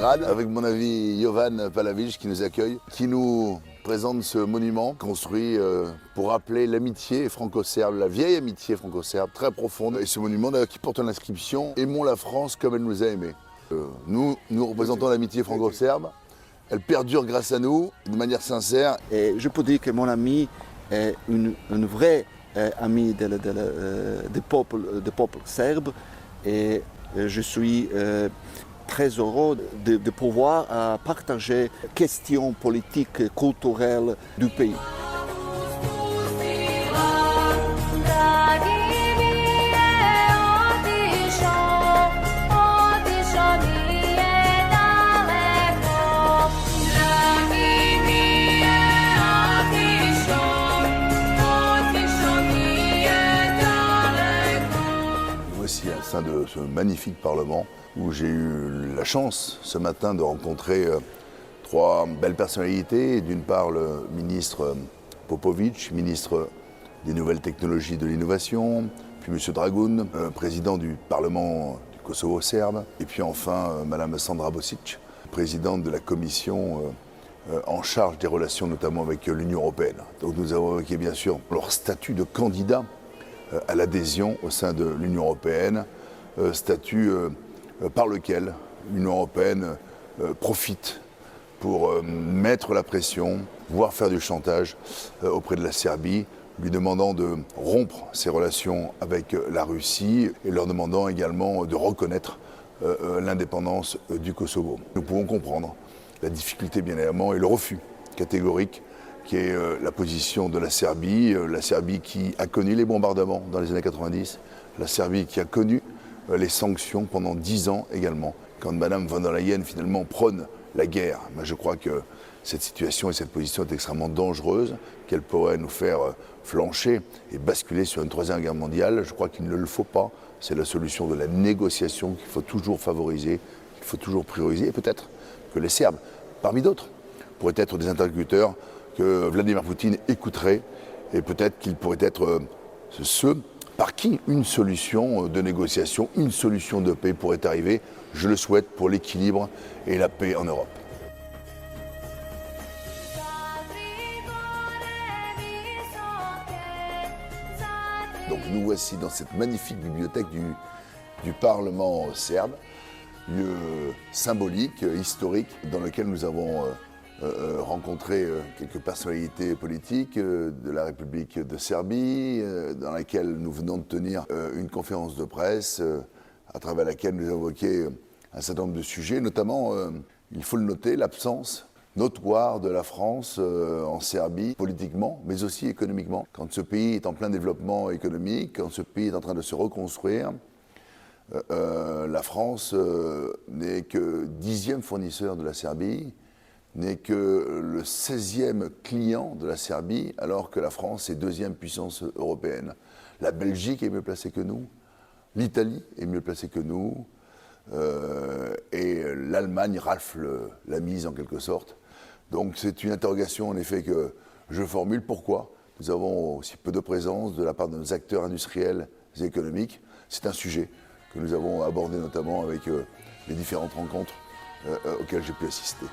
Belgrade, avec mon ami Jovan Palalic qui nous accueille, qui nous présente ce monument construit pour rappeler l'amitié franco-serbe, la vieille amitié franco-serbe, très profonde. Et ce monument qui porte l'inscription « Aimons la France comme elle nous a aimés ». Nous représentons l'amitié franco-serbe. Elle perdure grâce à nous, de manière sincère. Et je peux dire que mon ami est une vraie amie du peuple serbe. Et je suis très heureux de pouvoir partager les questions politiques, culturelles du pays. Voici au sein de ce magnifique Parlement où j'ai eu la chance ce matin de rencontrer trois belles personnalités. D'une part le ministre Popovic, ministre des Nouvelles Technologies et de l'Innovation, puis M. Dragoun, président du Parlement du Kosovo serbe, et puis enfin Mme Sandra Bosic, présidente de la commission en charge des relations notamment avec l'Union européenne. Donc nous avons évoqué bien sûr leur statut de candidat à l'adhésion au sein de l'Union européenne, statut par lequel l'Union européenne profite pour mettre la pression, voire faire du chantage auprès de la Serbie, lui demandant de rompre ses relations avec la Russie et leur demandant également de reconnaître l'indépendance du Kosovo. Nous pouvons comprendre la difficulté bien évidemment et le refus catégorique qui est la position de la Serbie qui a connu les bombardements dans les années 90, la Serbie qui a connu les sanctions pendant 10 ans également. Quand Mme von der Leyen finalement prône la guerre, je crois que cette situation et cette position est extrêmement dangereuse, qu'elle pourrait nous faire flancher et basculer sur une troisième guerre mondiale. Je crois qu'il ne le faut pas. C'est la solution de la négociation qu'il faut toujours favoriser, qu'il faut toujours prioriser. Et peut-être que les Serbes, parmi d'autres, pourraient être des interlocuteurs que Vladimir Poutine écouterait et peut-être qu'ils pourraient être ceux par qui une solution de négociation, une solution de paix pourrait arriver. Je le souhaite pour l'équilibre et la paix en Europe. Donc nous voici dans cette magnifique bibliothèque du Parlement serbe, lieu symbolique, historique, dans lequel nous avons rencontré quelques personnalités politiques de la République de Serbie, dans laquelle nous venons de tenir une conférence de presse, à travers laquelle nous avons évoqué un certain nombre de sujets, notamment, il faut le noter, l'absence notoire de la France en Serbie, politiquement, mais aussi économiquement. Quand ce pays est en plein développement économique, quand ce pays est en train de se reconstruire, la France n'est que 10e fournisseur de la Serbie, n'est que le 16e client de la Serbie, alors que la France est 2e puissance européenne. La Belgique est mieux placée que nous, l'Italie est mieux placée que nous, et l'Allemagne rafle la mise en quelque sorte. Donc c'est une interrogation en effet que je formule. Pourquoi nous avons aussi peu de présence de la part de nos acteurs industriels et économiques? C'est un sujet que nous avons abordé notamment avec les différentes rencontres auxquelles j'ai pu assister.